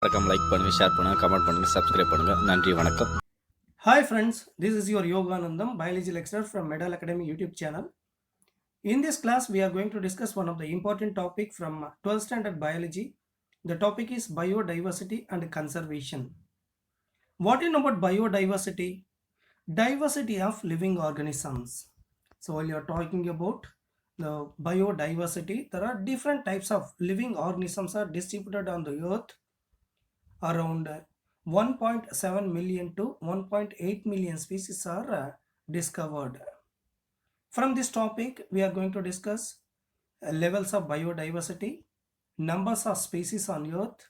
like பண்ணுங்க, share பண்ணுங்க, comment பண்ணுங்க, சப்ஸ்கிரைப் பண்ணுங்க. நன்றி, வணக்கம். Hi friends, this is your Yoganandam, biology lecturer from Edall Academy YouTube channel. In this class, we are going to discuss one of the important topic from 12th standard biology. The topic is biodiversity and conservation. What you know about biodiversity? Diversity of living organisms. So while you are talking about the biodiversity, there are different types of living organisms are distributed on the earth. Around 1.7 million to 1.8 million species are discovered. From this topic, we are going to discuss levels of biodiversity, numbers of species on earth,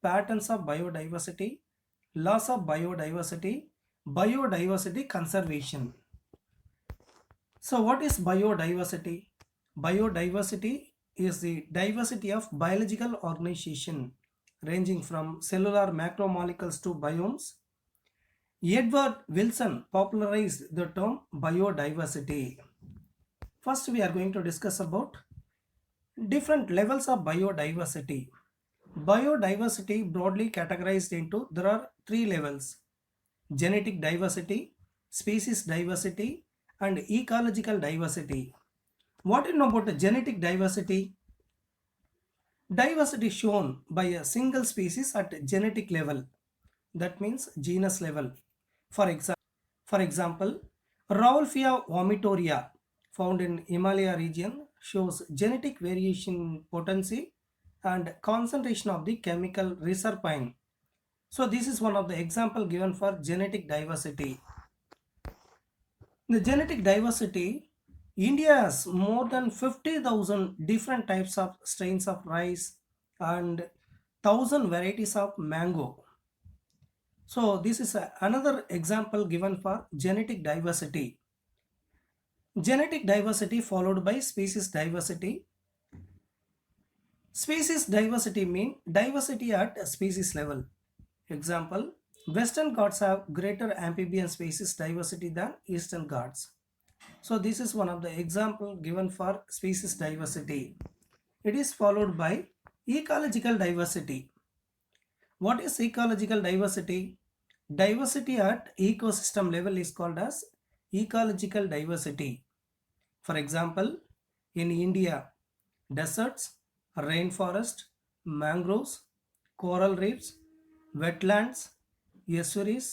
patterns of biodiversity, loss of biodiversity, biodiversity conservation. So what is biodiversity? Biodiversity is the diversity of biological organization ranging from cellular macromolecules to biomes. Edward Wilson popularized the term biodiversity. First, we are going to discuss about different levels of biodiversity. Biodiversity broadly categorized into there are three levels: genetic diversity, species diversity, and ecological diversity. What do you know about the genetic diversity? Diversity shown by a single species at genetic level, that means genus level. For example, Rauwolfia vomitoria found in Himalaya region shows genetic variation potency and concentration of the chemical reserpine. So this is one of the example given for genetic diversity. The genetic diversity, India has more than 50,000 different types of strains of rice and 1,000 varieties of mango. So this is another example given for genetic diversity. Genetic diversity followed by species diversity. Species diversity mean diversity at a species level. Example, Western Ghats have greater amphibian species diversity than Eastern Ghats. So this is one of the example given for species diversity. It is followed by ecological diversity. What is ecological diversity? Diversity at ecosystem level is called as ecological diversity. For example, in India, deserts, rainforest, mangroves, coral reefs, wetlands, estuaries,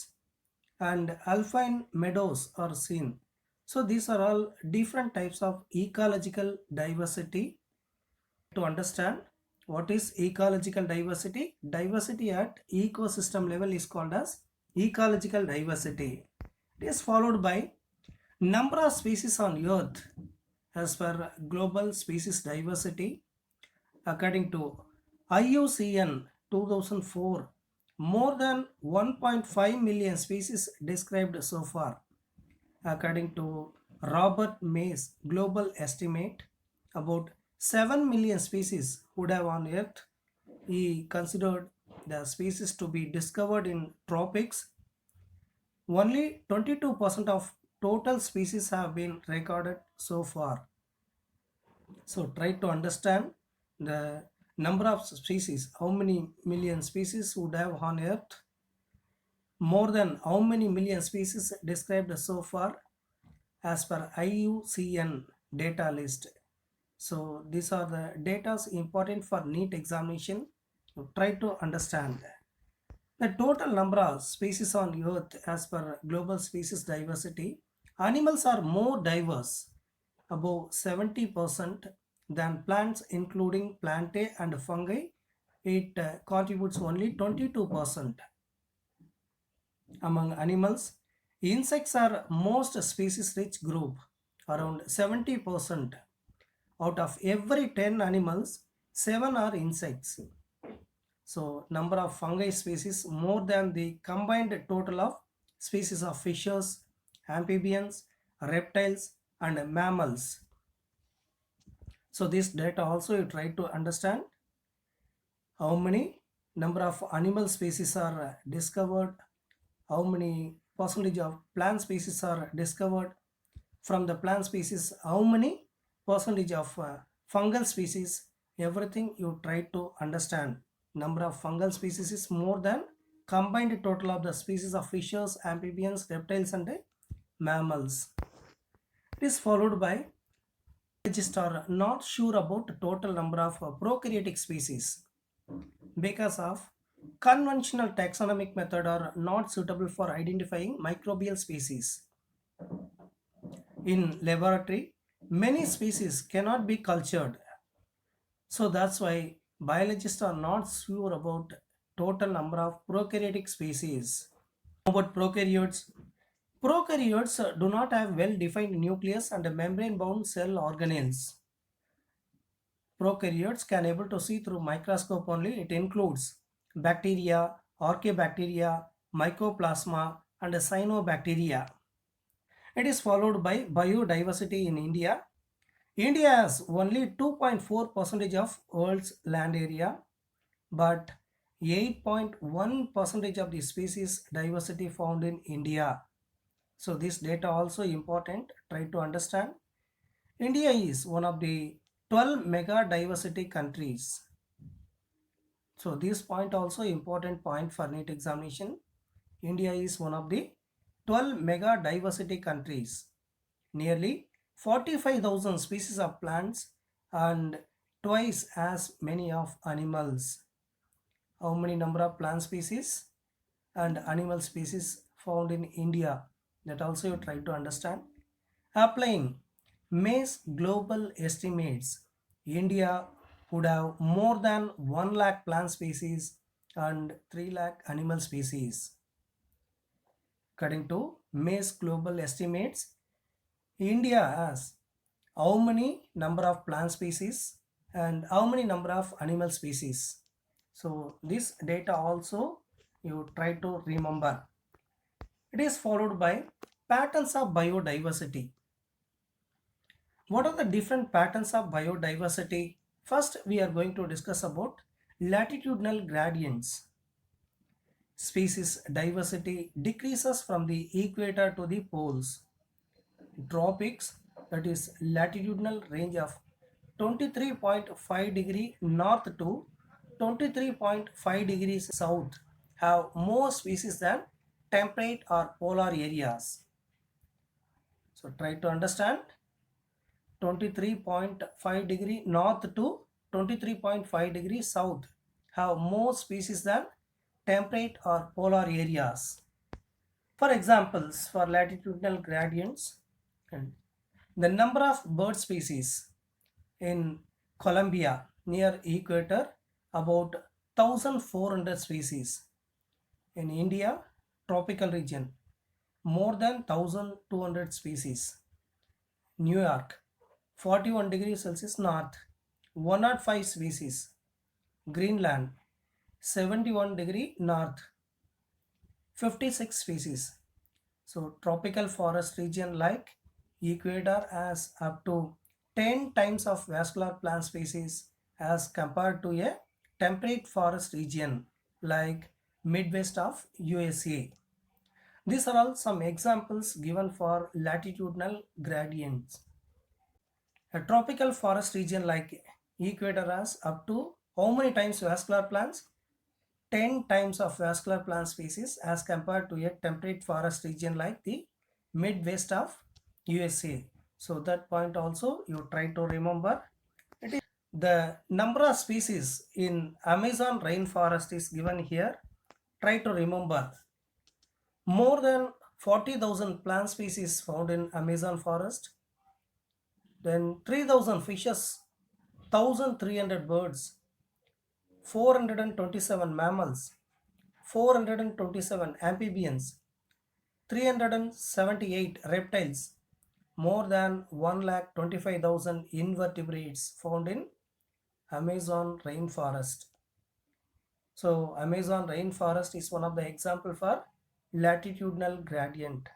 and alpine meadows are seen. So these are all different types of ecological diversity. To understand what is ecological diversity, diversity at ecosystem level is called as ecological diversity. It is followed by number of species on earth as per global species diversity. According to IUCN 2004, more than 1.5 million species described so far. According to Robert May's global estimate, about 7 million species would have on earth. He considered the species to be discovered in tropics. Only 22% of total species have been recorded so far. So try to understand the number of species, how many million species would have on earth, more than how many million species described so far as per IUCN data list. So these are the data important for NEET examination. Try to understand the total number of species on earth as per global species diversity. Animals are more diverse, above 70%, than plants, including plantae and fungi. It contributes only 22%. Among animals, insects are most species rich group, around 70%. Out of every 10 animals, 7 are insects. So number of fungi species more than the combined total of species of fishes, amphibians, reptiles, and mammals. So this data also you try to understand how many number of animal species are discovered, how many percentage of plant species are discovered, from the plant species how many percentage of fungal species, everything you try to understand number of fungal species is more than combined total of the species of fishes, amphibians, reptiles and mammals. It is followed by biologists are not sure about the total number of prokaryotic species because of conventional taxonomic method are not suitable for identifying microbial species. In laboratory, many species cannot be cultured. So that's why biologists are not sure about total number of prokaryotic species. About prokaryotes, prokaryotes do not have well-defined nucleus and membrane-bound cell organelles. Prokaryotes can able to see through microscope only. It includes bacteria, archaebacteria, mycoplasma, and cyanobacteria. It is followed by biodiversity in India. India has only 2.4% of world's land area, but 8.1% of the species diversity found in India. So this data also important. Try to understand. India is one of the 12 mega diversity countries. So this point also important point for NEET examination. India is one of the 12 mega diversity countries. Nearly 45,000 species of plants and twice as many of animals. How many number of plant species and animal species found in India? That also you try to understand. Applying May's global estimates, India would have more than 1 lakh plant species and 3 lakh animal species. According to May's global estimates, India has how many number of plant species and how many number of animal species. So this data also you try to remember. It is followed by patterns of biodiversity. What are the different patterns of biodiversity? First, we are going to discuss about latitudinal gradients. Species diversity decreases from the equator to the poles. Tropics, that is latitudinal range of 23.5 degree north to 23.5 degrees south, have more species than temperate or polar areas. So try to understand. 23.5 degree north to 23.5 degree south have more species than temperate or polar areas. For examples, for latitudinal gradients, and the number of bird species in Colombia near equator about 1400 species. In India, tropical region, more than 1200 species. New York, 41 degrees Celsius north, 105 species. Greenland, 71 degree north, 56 species. So tropical forest region like equator has up to 10 times of vascular plant species as compared to a temperate forest region like Midwest of USA. These are all some examples given for latitudinal gradients. A tropical forest region like equator has up to how many times vascular plants? 10 times of vascular plant species as compared to a temperate forest region like the Midwest of USA. So that point also you try to remember. It is the number of species in Amazon rainforest is given here. Try to remember. More than 40,000 plant species found in Amazon forest. Then 3,000 fishes, 1,300 birds, 427 mammals, 427 amphibians, 378 reptiles, more than 1,25,000 invertebrates found in Amazon rainforest. So Amazon rainforest is one of the example for latitudinal gradient.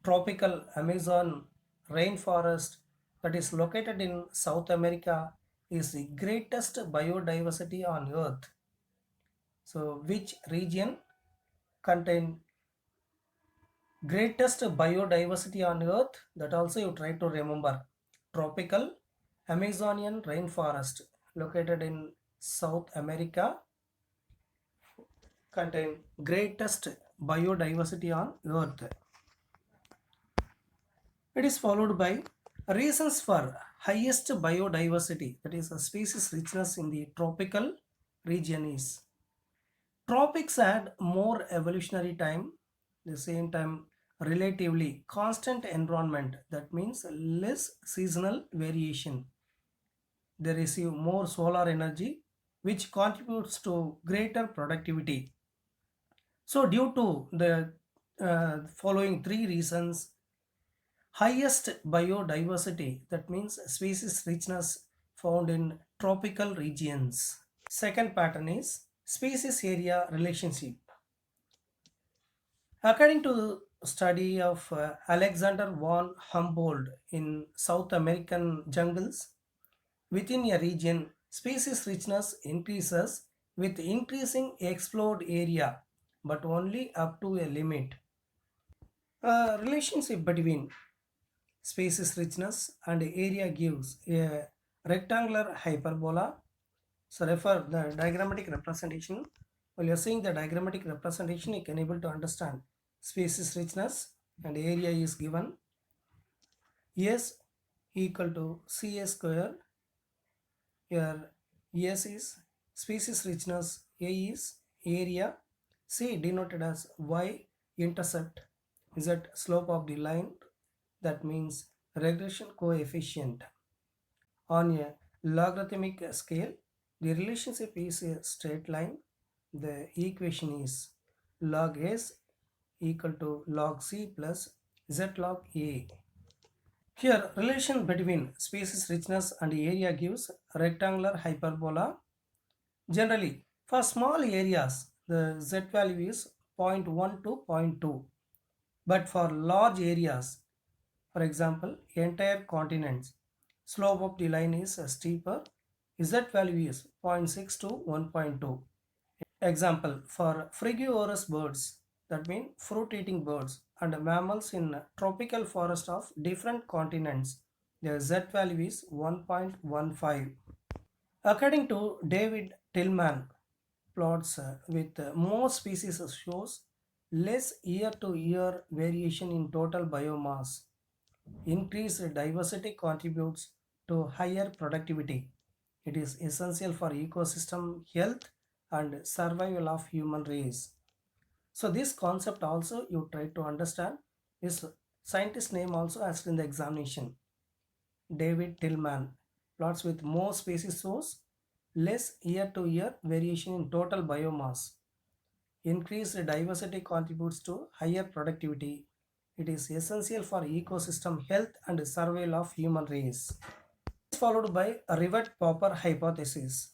Tropical Amazon rainforest that is located in South America is the greatest biodiversity on earth. So which region contain greatest biodiversity on earth? That also you try to remember. Tropical Amazonian rainforest located in South America contain greatest biodiversity on earth. It is followed by reasons for highest biodiversity, that is a species richness in the tropical region is tropics had more evolutionary time, the same time relatively constant environment, that means less seasonal variation. They receive more solar energy which contributes to greater productivity. So due to the following three reasons, highest biodiversity, that means species richness found in tropical regions. Second pattern is species area relationship. According to the study of Alexander von Humboldt in South American jungles, within a region, species richness increases with increasing explored area, but only up to a limit. A relationship between species richness and area gives a rectangular hyperbola. So refer the diagrammatic representation. While you're seeing the diagrammatic representation, you can able to understand species richness and area is given. S equal to CA square. Here S is species richness, A is area, C denoted as Y intercept, Z slope of the line, that means regression coefficient. On a logarithmic scale, the relationship is a straight line. The equation is log S equal to log C plus Z log A. Here, relation between species richness and area gives rectangular hyperbola. Generally, for small areas, the Z value is 0.1 to zero point 0.2. But for large areas, for example, entire continents, slope of the line is steeper. Z value is zero point 0.6 to 1.2. Example, for frugivorous birds, that means fruit-eating birds, and mammals in tropical forest of different continents, their Z value is 1.15. According to David Tillman, plots with more species shows less year-to-year variation in total biomass. Increased diversity contributes to higher productivity. It is essential for ecosystem health and survival of human race. So this concept also you try to understand. This scientist name also asked in the examination. David Tillman. Plots with more species shows less year-to-year variation in total biomass. Increased diversity contributes to higher productivity. It is essential for ecosystem health and survival of human race. Followed by a Rivet Popper hypothesis.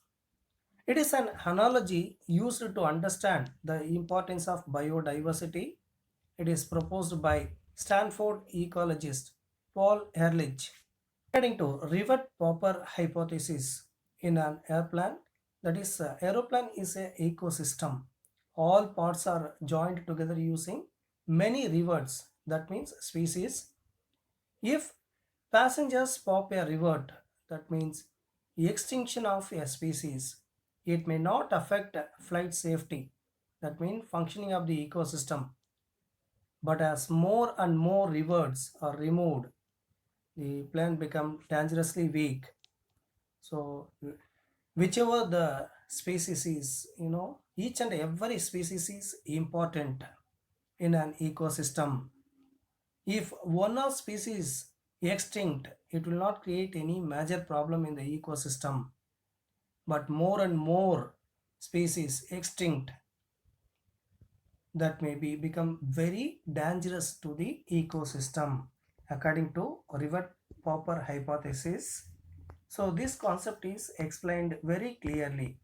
It is an analogy used to understand the importance of biodiversity. It is proposed by Stanford ecologist Paul Ehrlich. According to Rivet Popper hypothesis, in an airplane, that is, aeroplane is a ecosystem. All parts are joined together using many rivets. That means species. If passengers pop a rivet, that means extinction of a species. It may not affect flight safety. That means functioning of the ecosystem. But as more and more rivets are removed, the plane become dangerously weak. So whichever the species is, each and every species is important in an ecosystem. If one of species extinct, it will not create any major problem in the ecosystem. But more and more species extinct, that may be become very dangerous to the ecosystem according to Rivet Popper hypothesis. So this concept is explained very clearly.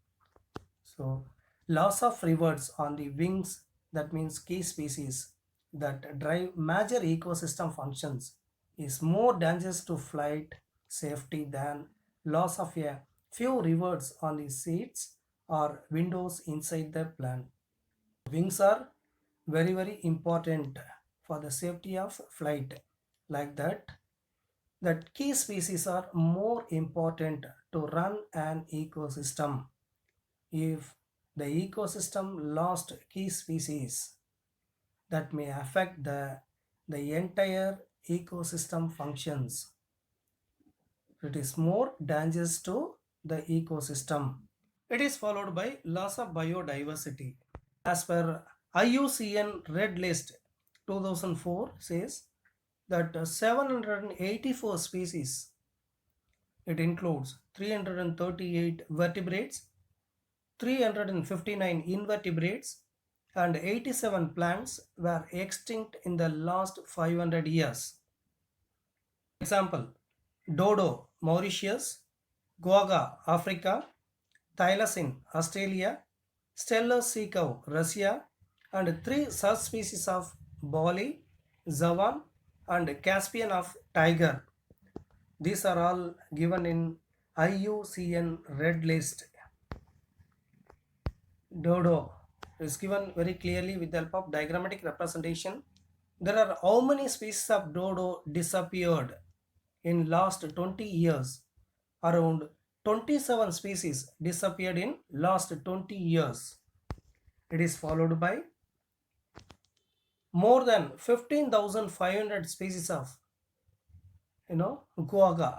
So loss of rivets on the wings, that means key species that drive major ecosystem functions, is more dangerous to flight safety than loss of a few rivets on the seats or windows inside the plane. Wings are very important for the safety of flight. Like that key species are more important to run an ecosystem. If the ecosystem lost key species that may affect the entire ecosystem functions. It is more dangerous to the ecosystem. It is followed by loss of biodiversity. As per IUCN Red List 2004 says that 784 species, it includes 338 vertebrates, 359 invertebrates, and 87 plants were extinct in the last 500 years. Example: dodo, Mauritius; guaga, Africa; thylacine, Australia; stellar sea cow, Russia; and three subspecies of Bali, Zawan, and Caspian of tiger. These are all given in IUCN Red List. Dodo is given very clearly with the help of diagrammatic representation. There are how many species of dodo disappeared in last 20 years? Around 27 species disappeared in last 20 years. It is followed by more than 15,500 species of guaga.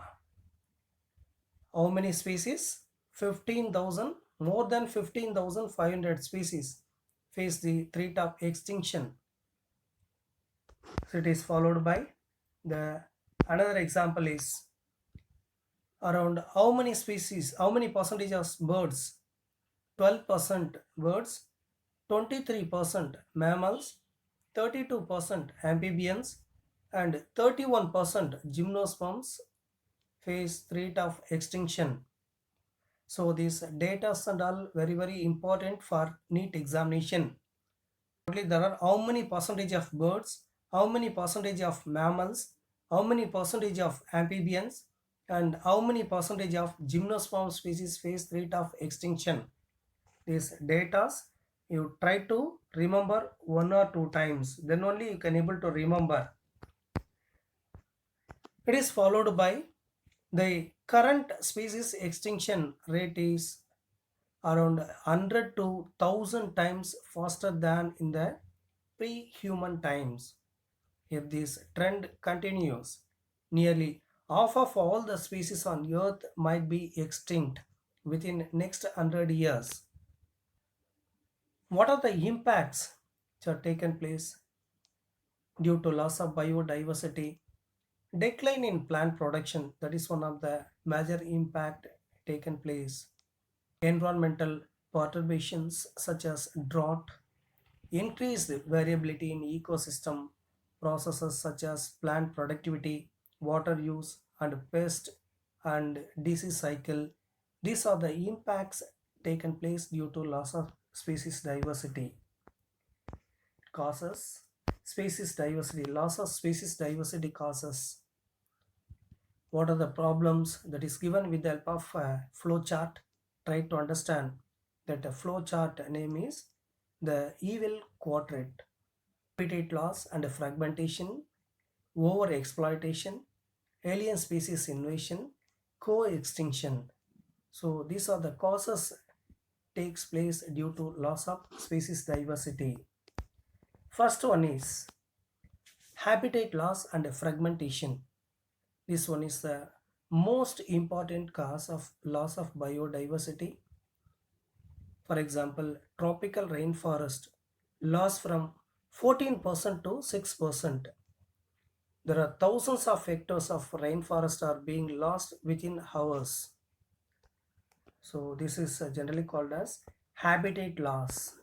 How many species? 15,000, more than 15,500 species face the threat of extinction. So it is followed by the another example is around how many species, how many percentage of birds? 12% birds, 23% mammals, 32% amphibians, and 31% gymnosperms face threat of extinction. So these data and all very important for NEET examination. There are how many percentage of birds, how many percentage of mammals, how many percentage of amphibians, and how many percentage of gymnosperm species face threat of extinction. These data you try to remember one or two times, then only you can able to remember. It is followed by the current species extinction rate is around 100 to 1000 times faster than in the pre-human times. If this trend continues, nearly half of all the species on earth might be extinct within next 100 years. What are the impacts which are taken place due to loss of biodiversity? Decline in plant production, that is one of the major impact taken place. Environmental perturbations such as drought, increased variability in ecosystem processes such as plant productivity, water use, and pest and disease cycle. These are the impacts taken place due to loss of species diversity. Causes species diversity, loss of species diversity causes. What are the problems? That is given with the help of a flow chart. Try to understand that a flow chart name is the evil quadrant. Habitat loss and fragmentation, over-exploitation, alien species invasion, co-extinction. So these are the causes takes place due to loss of species diversity. First one is habitat loss and fragmentation. This one is the most important cause of loss of biodiversity. For example, tropical rainforest loss from 14% to 6%. There are thousands of hectares of rainforest are being lost within hours. So this is generally called as habitat loss.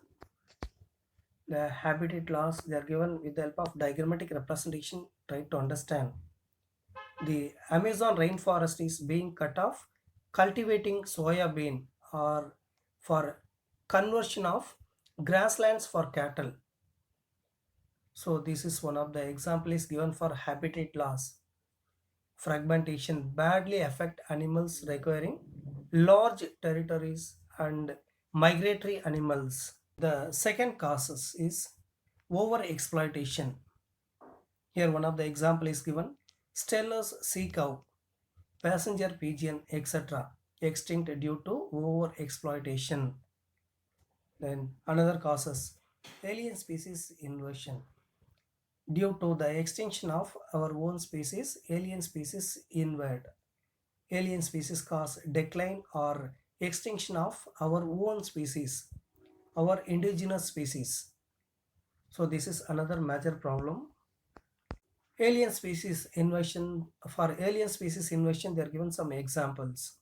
The habitat loss, they are given with the help of diagrammatic representation. Try to understand. The Amazon rainforest is being cut off, cultivating soya bean or for conversion of grasslands for cattle. So this is one of the example is given for habitat loss. Fragmentation badly affect animals requiring large territories and migratory animals. The second causes is over-exploitation. Here one of the example is given: Steller's sea cow, passenger pigeon, etc. extinct due to over-exploitation. Then another causes alien species inversion. Due to the extinction of our own species, alien species invert. Alien species cause decline or extinction of our own species, our indigenous species. So this is another major problem. Alien species invasion. For alien species invasion, they are given some examples.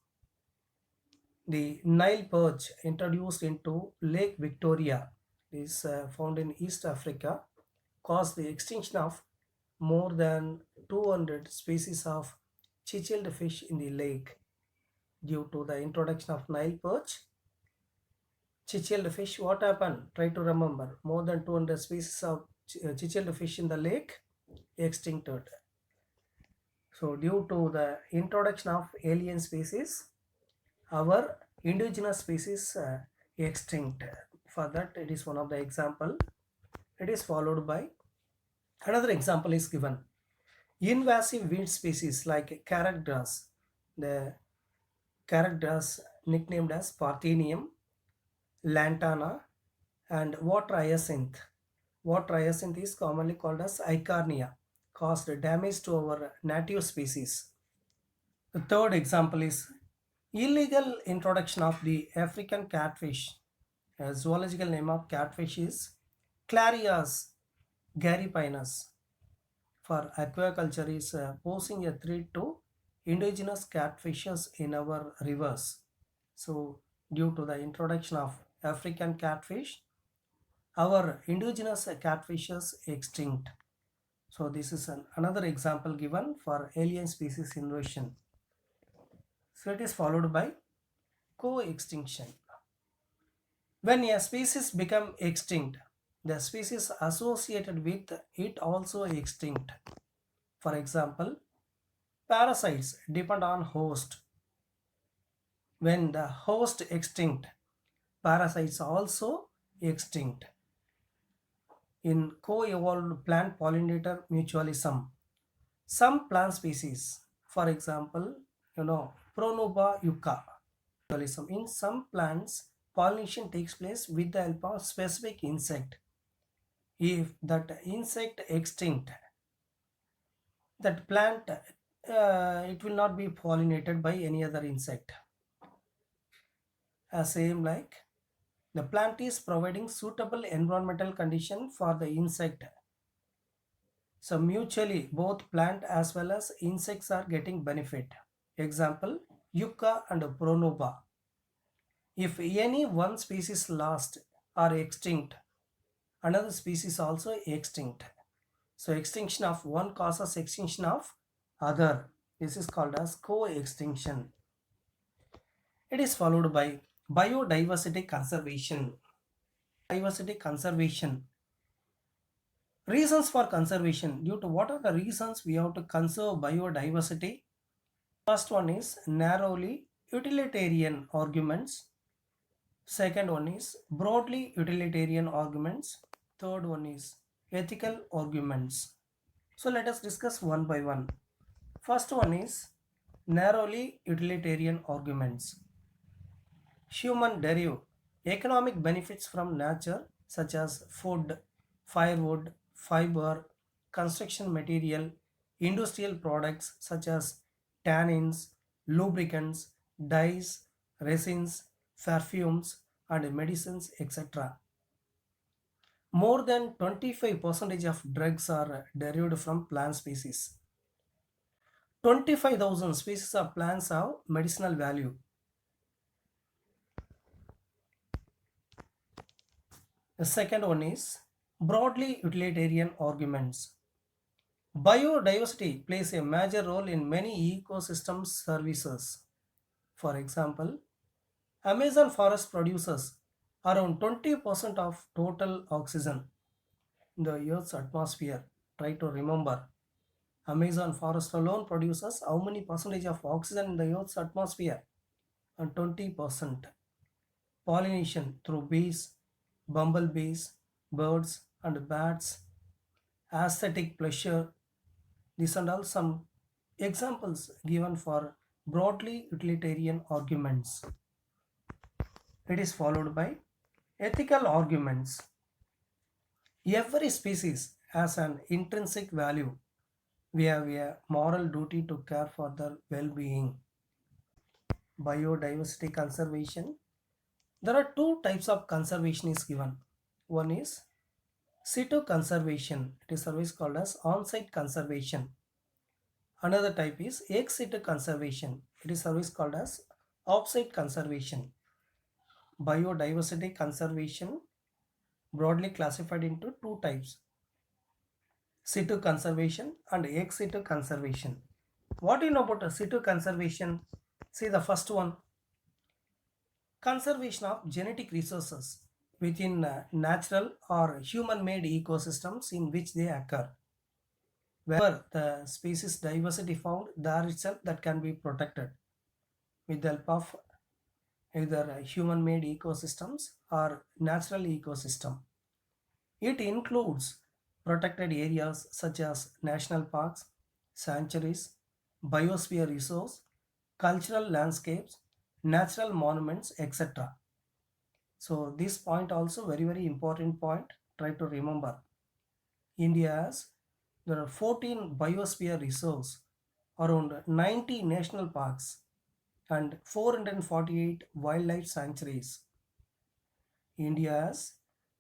The Nile perch introduced into Lake Victoria is found in East Africa caused the extinction of more than 200 species of cichled fish in the lake due to the introduction of Nile perch. Cichled fish, what happened? Try to remember. More than 200 species of cichled fish in the lake extincted. So, due to the introduction of alien species, our indigenous species extinct. For that, it is one of the example. It is followed by another example is given. Invasive weed species like carrot grass, the carrot grass nicknamed as Parthenium, lantana, and water hyacinth. Water hyacinth is commonly called as Icarnia, caused damage to our native species. The third example is illegal introduction of the African catfish. A zoological name of catfish is Clarias garipinus. For aquaculture is posing a threat to indigenous catfishes in our rivers. So due to the introduction of African catfish, our indigenous catfishes extinct. So this is another example given for alien species invasion. So it is followed by co-extinction. When a species become extinct, the species associated with it also extinct. For example, parasites depend on host. When the host extinct, parasites also extinct. In co-evolved plant pollinator mutualism, some plant species, for example, Pronuba yucca, mutualism. In some plants, pollination takes place with the help of specific insect. If that insect extinct, that plant it will not be pollinated by any other insect. Same like the plant is providing suitable environmental condition for the insect. So mutually both plant as well as insects are getting benefit. Example, yucca and pronoba. If any one species lost or extinct, another species also extinct. So extinction of one causes extinction of other. This is called as co-extinction. It is followed by biodiversity conservation. Diversity conservation. Reasons for conservation. Due to what are the reasons we have to conserve biodiversity? First one is narrowly utilitarian arguments. Second one is broadly utilitarian arguments. Third one is ethical arguments. So let us discuss one by one. First one is narrowly utilitarian arguments. Human derive economic benefits from nature such as food, firewood, fiber, construction material, industrial products such as tannins, lubricants, dyes, resins, perfumes, and medicines, etc. More than 25% of drugs are derived from plant species. 25,000 species of plants have medicinal value. The second one is broadly utilitarian arguments. Biodiversity plays a major role in many ecosystem services. For example, Amazon forest produces around 20% of total oxygen in the Earth's atmosphere. Try to remember. Amazon forest alone produces how many percentage of oxygen in the Earth's atmosphere? And 20%. Pollination through bees, bumblebees, birds, and bats, aesthetic pleasure. These are all some examples given for broadly utilitarian arguments. It is followed by Ethical arguments. Every species has an intrinsic value. We have a moral duty to care for their well being. Biodiversity conservation. There are two types of conservation is given. One is situ conservation. It is always called as on-site conservation. Another type is ex situ conservation. It is always called as off-site conservation. Biodiversity conservation broadly classified into two types: situ conservation and ex situ conservation. What do you know about situ conservation? See the first one: conservation of genetic resources within natural or human-made ecosystems in which they occur. Wherever the species diversity found, there itself that can be protected with the help of either human-made ecosystems or natural ecosystem. It includes protected areas such as national parks, sanctuaries, biosphere resource, cultural landscapes, natural monuments, etc. So this point also very important point. Try to remember. India has there are 14 biosphere reserves, around 90 national parks, and 448 wildlife sanctuaries. India has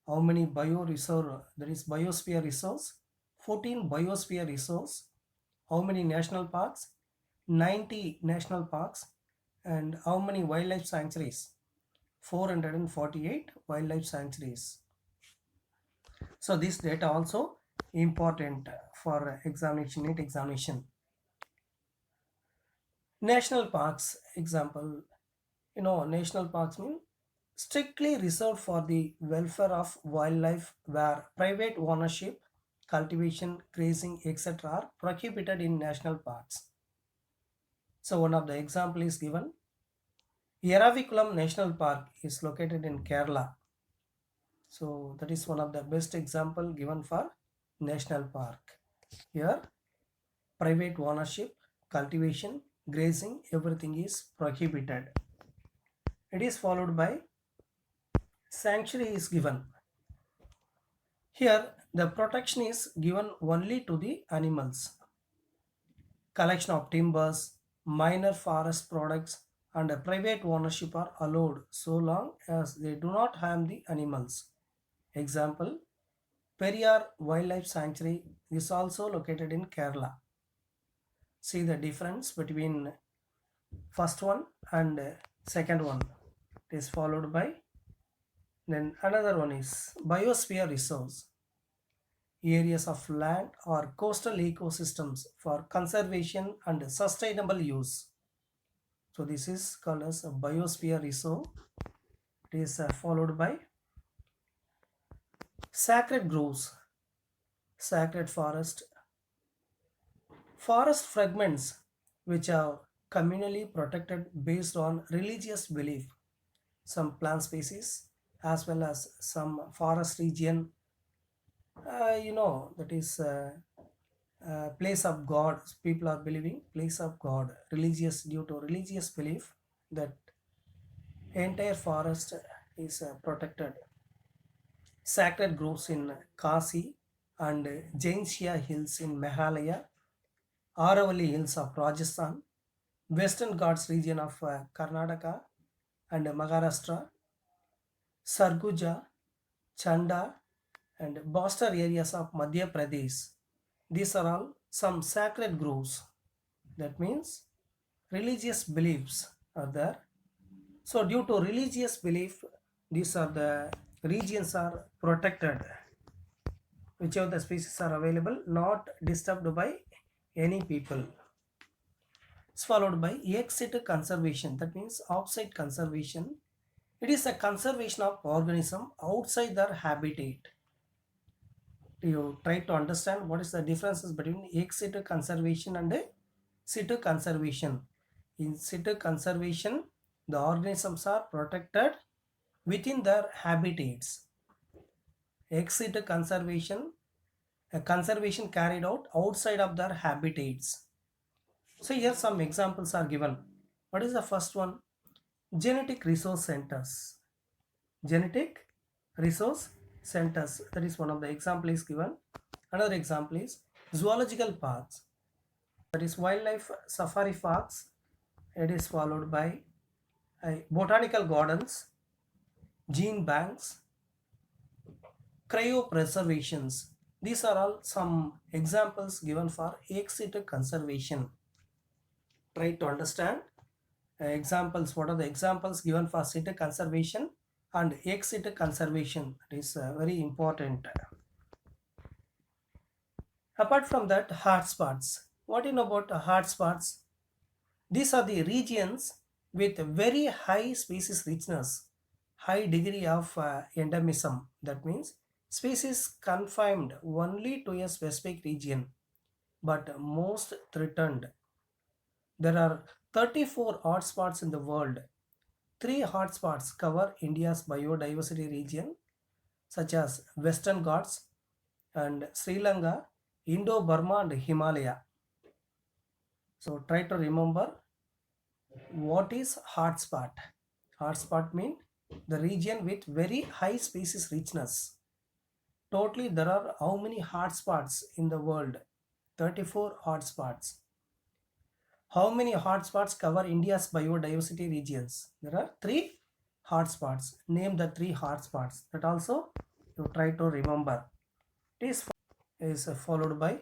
how many bioreserve? There is biosphere reserves, 14 biosphere reserves. How many national parks? 90 national parks. And how many wildlife sanctuaries? 448 wildlife sanctuaries. So this data also important for examination, NEET examination. National parks example, national parks mean strictly reserved for the welfare of wildlife where private ownership, cultivation, grazing, etc. are prohibited in national parks. So one of the example is given. Eraviculam National Park is located in Kerala. So that is one of the best example given for national park. Here private ownership, cultivation, grazing, everything is prohibited. It is followed by sanctuary is given. Here the protection is given only to the animals. Collection of timbers, minor forest products and private ownership are allowed so long as they do not harm the animals. Example, Periyar Wildlife Sanctuary is also located in Kerala. See the difference between first one and second one. It is followed by then another one is biosphere reserves, areas of land or coastal ecosystems for conservation and sustainable use. So this is called as a biosphere reserve. It is followed by sacred groves, sacred forest, forest fragments which are communally protected based on religious belief. Some plant species as well as some forest region, that is place of God. People are believing place of God, religious due to religious belief that entire forest is protected. Sacred groves in Kasi and Jaintia Hills in Meghalaya, Aravalli Hills of Rajasthan, Western Ghats region of Karnataka and Maharashtra, Sarguja, Chanda, and Bastar areas of Madhya Pradesh. These are all some sacred groves. That means religious beliefs are there. So due to religious belief, these are the regions are protected. Whichever the species are available, not disturbed by any people. It's followed by ex-situ conservation. That means off-site conservation. It is a conservation of organism outside their habitat. You try to understand what is the differences between ex situ conservation and situ conservation. In situ conservation, the organisms are protected within their habitats. Ex situ conservation, a conservation carried out outside of their habitats. So here some examples are given. What is the first one? Genetic resource centers. Genetic resource centers. That is one of the example is given. Another example is zoological parks. That is wildlife safari parks. It is followed by botanical gardens, gene banks, cryopreservations. These are all some examples given for ex-situ conservation. Try to understand examples. What are the examples given for situ conservation and ex-situ conservation? It is very important. Apart from that, hotspots. What do you know about hotspots? These are the regions with very high species richness, high degree of endemism. That means species confined only to a specific region, but most threatened. There are 34 hotspots in the world. Three hotspots cover India's biodiversity region, such as Western Ghats and Sri Lanka, Indo-Burma and Himalaya. So try to remember what is hotspot. Hotspot means the region with very high species richness. Totally there are how many hotspots in the world? 34 hotspots. How many hotspots cover India's biodiversity regions? There are 3 hotspots. Name the 3 hotspots. That also you try to remember. This is followed by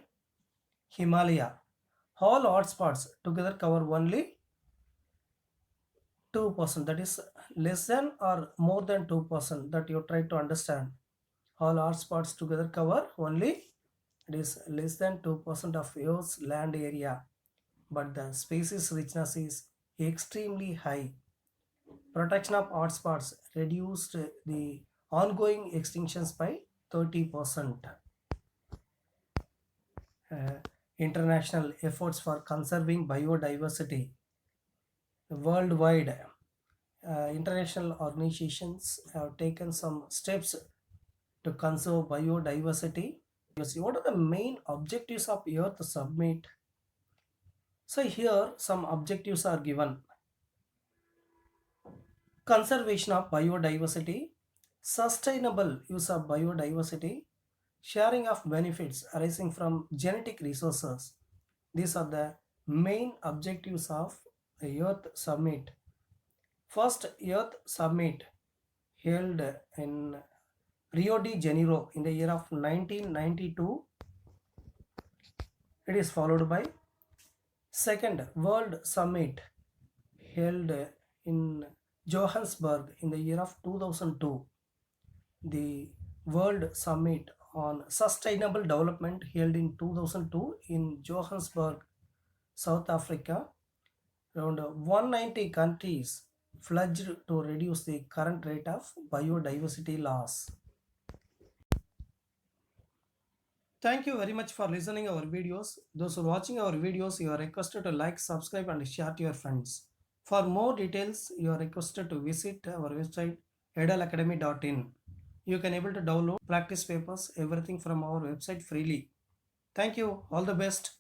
Himalaya. All hotspots together cover only 2%. That is less than or more than 2%. That you try to understand. All hotspots together cover only it is less than 2% of Earth's land area, but the species richness is extremely high. Protection of hotspots reduced the ongoing extinctions by 30%. International efforts for conserving biodiversity. Worldwide, international organizations have taken some steps to conserve biodiversity. What are the main objectives of Earth Summit? So here some objectives are given. Conservation of biodiversity, sustainable use of biodiversity, sharing of benefits arising from genetic resources. These are the main objectives of the Earth Summit. First Earth Summit held in Rio de Janeiro in the year of 1992. It is followed by second World Summit held in Johannesburg in the year of 2002. The World Summit on Sustainable Development held in 2002 in Johannesburg, South Africa. Around 190 countries pledged to reduce the current rate of biodiversity loss. Thank you very much for listening our videos. Those who are watching our videos, you are requested to like, subscribe and share to your friends. For more details, you are requested to visit our website edallacademy.in. You can able to download practice papers, everything from our website freely. Thank you. All the best.